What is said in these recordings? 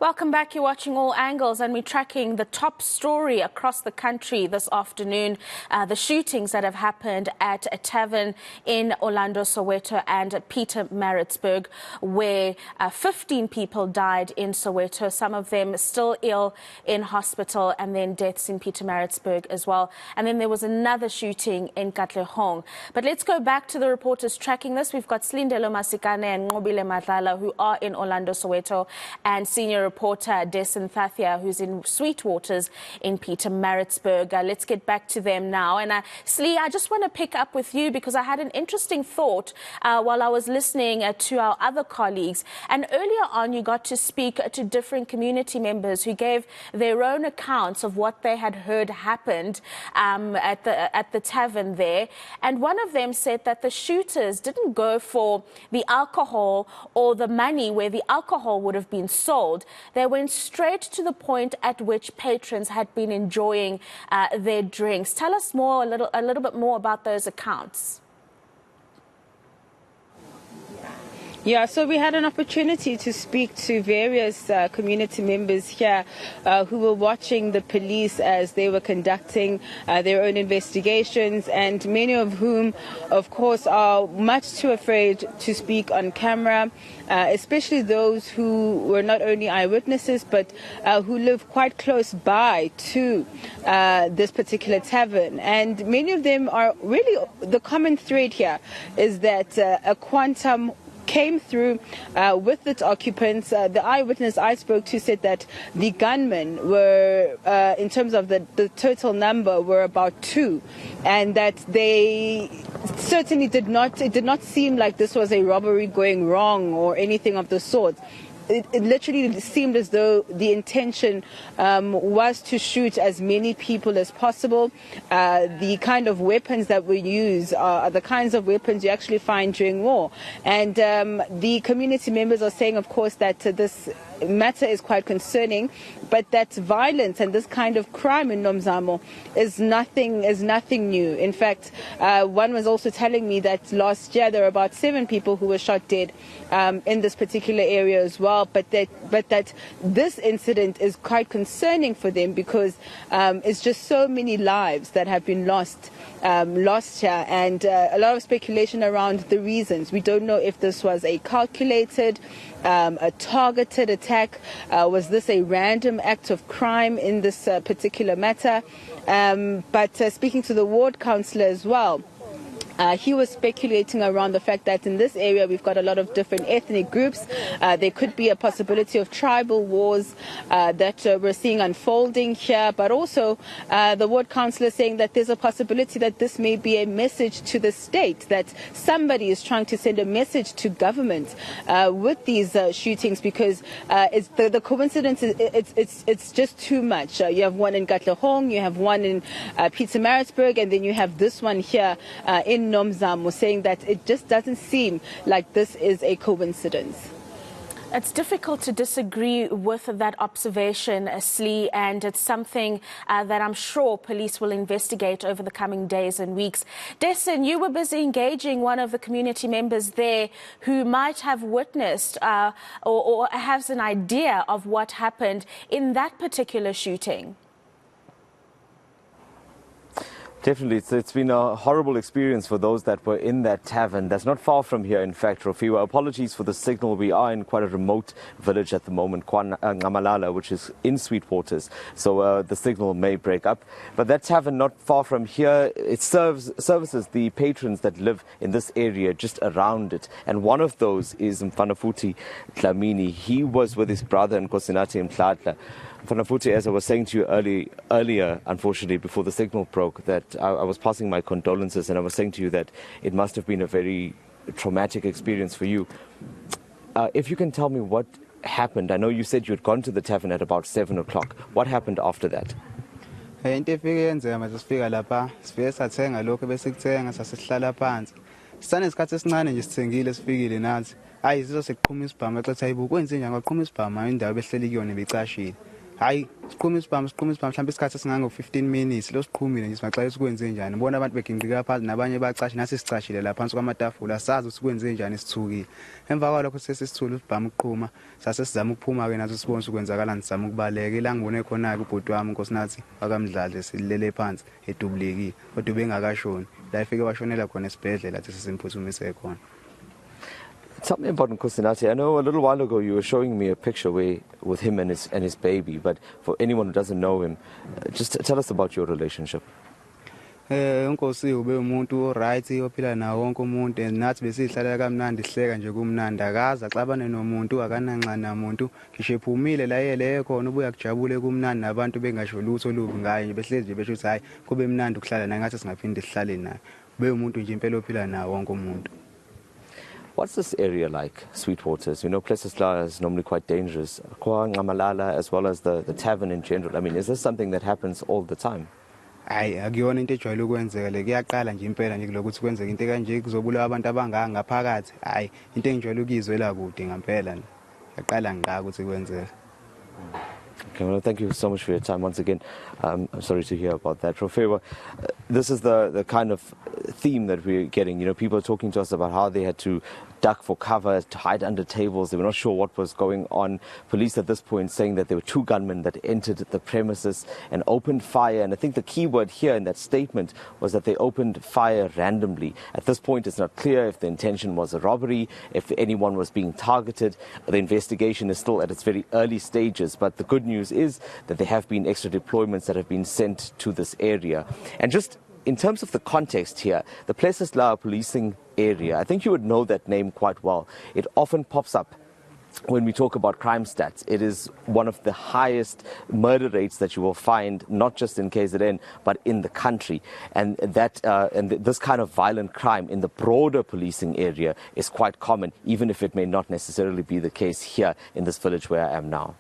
Welcome back. You're watching All Angles, and we're tracking the top story across the country this afternoon. The shootings that have happened at a tavern in Orlando, Soweto and Pietermaritzburg, where 15 people died in Soweto, some of them still ill in hospital, and then deaths in Pietermaritzburg as well. And then there was another shooting in Katlehong. But let's go back to the reporters tracking this. We've got Slindelo Masikane and Ngobile Madlala, who are in Orlando, Soweto, and senior reporter Desin Thathia, who's in Sweetwaters in Pietermaritzburg. Let's get back to them now. And Slee, I just want to pick up with you because I had an interesting thought while I was listening to our other colleagues. And earlier on, you got to speak to different community members who gave their own accounts of what they had heard happened at the tavern there. And one of them said that the shooters didn't go for the alcohol or the money where the alcohol would have been sold. They went straight to the point at which patrons had been enjoying their drinks. Tell us more, a little bit more about those accounts. Yeah, so we had an opportunity to speak to various community members here who were watching the police as they were conducting their own investigations, and many of whom, of course, are much too afraid to speak on camera, especially those who were not only eyewitnesses but who live quite close by to this particular tavern. And many of them are really, the common thread here is that a quantum came through with its occupants. The eyewitness I spoke to said that the gunmen were, in terms of the total number, were about 2, and that they certainly it did not seem like this was a robbery going wrong or anything of the sort. It literally seemed as though the intention was to shoot as many people as possible. The kind of weapons that were used are the kinds of weapons you actually find during war. And the community members are saying, of course, that this matter is quite concerning, but that violence and this kind of crime in Nomzamo is nothing new. In fact, one was also telling me that last year there were about 7 people who were shot dead in this particular area as well, but that this incident is quite concerning for them because it's just so many lives that have been lost here, and a lot of speculation around the reasons. We don't know if this was a calculated, a targeted attack. Was this a random act of crime in this particular matter? But speaking to the ward councillor as well, he was speculating around the fact that in this area we've got a lot of different ethnic groups. There could be a possibility of tribal wars that we're seeing unfolding here, but also the ward councillor saying that there's a possibility that this may be a message to the state, that somebody is trying to send a message to government with these shootings, because it's the coincidence, it's just too much. You have one in Katlehong, you have one in Pietermaritzburg, and then you have this one here in Nomzamo, saying that it just doesn't seem like this is a coincidence. It's difficult to disagree with that observation, Slee, and it's something that I'm sure police will investigate over the coming days and weeks. Desin, you were busy engaging one of the community members there who might have witnessed or has an idea of what happened in that particular shooting. Definitely. It's been a horrible experience for those that were in that tavern. That's not far from here, in fact, Rofiwa. Apologies for the signal. We are in quite a remote village at the moment, Ngamalala, which is in Sweetwaters. So the signal may break up. But that tavern not far from here, it services the patrons that live in this area just around it. And one of those is Mfanafuti Dlamini. He was with his brother Nkosinati Mhlatla. Mfanafuti, as I was saying to you earlier, unfortunately, before the signal broke, that I was passing my condolences, and I was saying to you that it must have been a very traumatic experience for you. If you can tell me what happened. I know you said you had gone to the tavern at about 7 o'clock. What happened after that? hayi siqhuma isibhamu mhlawumbe isikhathi esingango-15 minutes lo siqhumile nje simaxela sikwenze njani bona abantu beginqika phansi nabanye bacashe nasi sicashile la phansi kwamatafula sazi ukuthi kwenze njani sithukile emva kwalokho sesisithula usibhamu uqhuma sase sizama ukuphuma-ke naso sibone ukwenzakalani sizama ukubaleka ila ngibone khona-ke ubhoti wami nkosinathi wakamdladle silele phansi edubulekile kodwa bengakashoni la ifike washonela khona esibhedlela athi sesimphuthumisa khona. Tell me about Nkosinati. I know a little while ago you were showing me a picture with him and his baby, but for anyone who doesn't know him, just tell us about your relationship. Unkosi ube umuntu oright ophila nawo wonke umuntu nathi besihlala kamnandi sihleka nje kumnandi akaza xabane nomuntu akananxa namuntu ngisho ephumile la yele khona ubuya kujabule kumnandi nabantu bengasho lutho lubi ngaye behlezi nje besho ukuthi hayi kube mnandi ukuhlala naye ngathi singaphinde sihlale naye ube umuntu nje impela ophila nawo wonke umuntu. What's this area like, Sweetwaters? You know, places like is normally quite dangerous. Kwa Ngamalala, as well as the tavern in general. I mean, is this something that happens all the time? Hayi akuyona into ejwayele ukwenzeka le kuyaqala nje impela nje kulokuthi kwenzeka into kanje kuzobulawa abantu abangaka ngaphakathi hayi into engijwayele ukuyizwela kude ngempela yaqala ngqa ukuthi kwenzeka. Okay, well, thank you so much for your time once again. I'm sorry to hear about that. Rofewa, this is the kind of theme that we're getting. You know, people are talking to us about how they had to duck for cover, to hide under tables. They were not sure what was going on. Police at this point saying that there were 2 gunmen that entered the premises and opened fire. And I think the key word here in that statement was that they opened fire randomly. At this point, it's not clear if the intention was a robbery, if anyone was being targeted. The investigation is still at its very early stages. But the good news is that there have been extra deployments that have been sent to this area. And just in terms of the context here, the Plesisla policing area, I think you would know that name quite well. It often pops up when we talk about crime stats. It is one of the highest murder rates that you will find, not just in KZN, but in the country. And this kind of violent crime in the broader policing area is quite common, even if it may not necessarily be the case here in this village where I am now.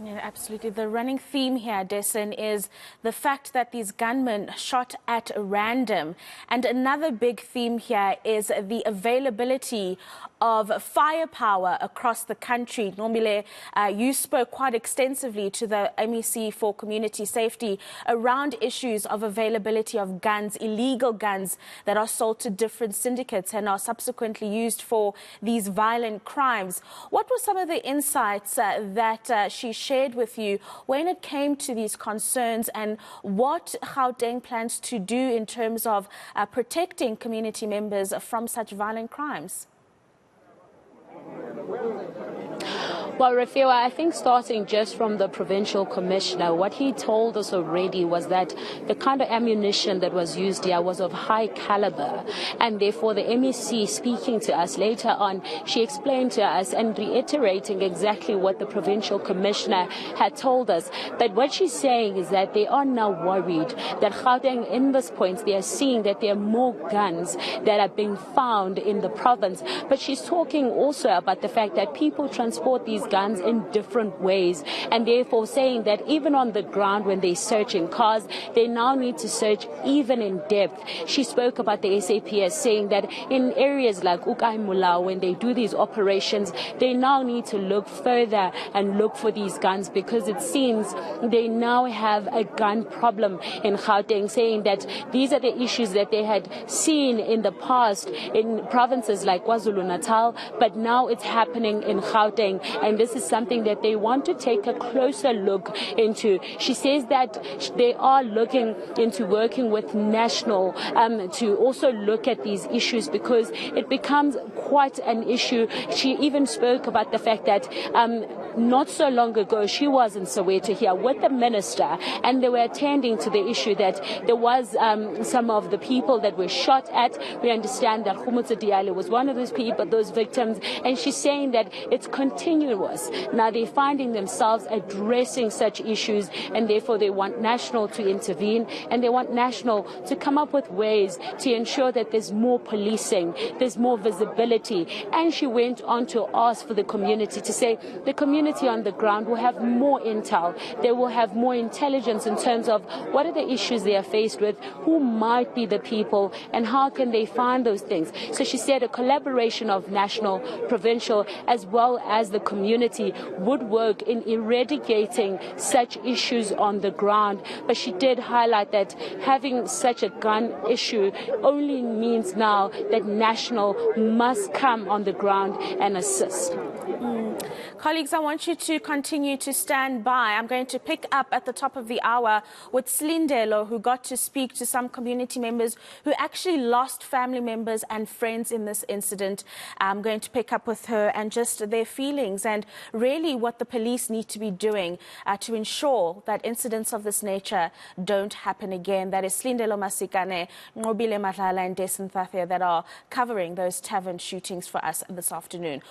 Yeah, absolutely. The running theme here, Dessen, is the fact that these gunmen shot at random. And another big theme here is the availability of firepower across the country. Normally, you spoke quite extensively to the MEC for Community Safety around issues of availability of guns, illegal guns that are sold to different syndicates and are subsequently used for these violent crimes. What were some of the insights that she shared with you when it came to these concerns, and what Gauteng plans to do in terms of protecting community members from such violent crimes? Well, Rofewa, I think starting just from the provincial commissioner, what he told us already was that the kind of ammunition that was used here was of high caliber, and therefore the MEC speaking to us later on, she explained to us and reiterating exactly what the provincial commissioner had told us, that what she's saying is that they are now worried that Gauteng, in this point, they are seeing that there are more guns that are being found in the province. But she's talking also about the fact that people transport these guns in different ways, and therefore saying that even on the ground when they search in cars, they now need to search even in depth. She spoke about the SAPS saying that in areas like Ukai Mulao, when they do these operations, they now need to look further and look for these guns, because it seems they now have a gun problem in Gauteng, saying that these are the issues that they had seen in the past in provinces like KwaZulu-Natal, but now it's happening in Gauteng, and this is something that they want to take a closer look into. She says that they are looking into working with national to also look at these issues, because it becomes quite an issue. She even spoke about the fact that not so long ago she was in Soweto here with the minister, and they were attending to the issue that there was some of the people that were shot at. We understand that Khumutsa Diale was one of those people, those victims, and she's saying that it's continuous. Now they're finding themselves addressing such issues, and therefore they want national to intervene, and they want national to come up with ways to ensure that there's more policing, there's more visibility. And she went on to ask for the community to say the community on the ground will have more intel, they will have more intelligence in terms of what are the issues they are faced with, who might be the people, and how can they find those things. So she said a collaboration of national, provincial, as well as the community community would work in eradicating such issues on the ground. But she did highlight that having such a gun issue only means now that National must come on the ground and assist. Colleagues, I want you to continue to stand by. I'm going to pick up at the top of the hour with Slindelo, who got to speak to some community members who actually lost family members and friends in this incident. I'm going to pick up with her and just their feelings and really what the police need to be doing to ensure that incidents of this nature don't happen again. That is Slindelo Masikane, Ngobile Madlala and Desan Thathia that are covering those tavern shootings for us this afternoon.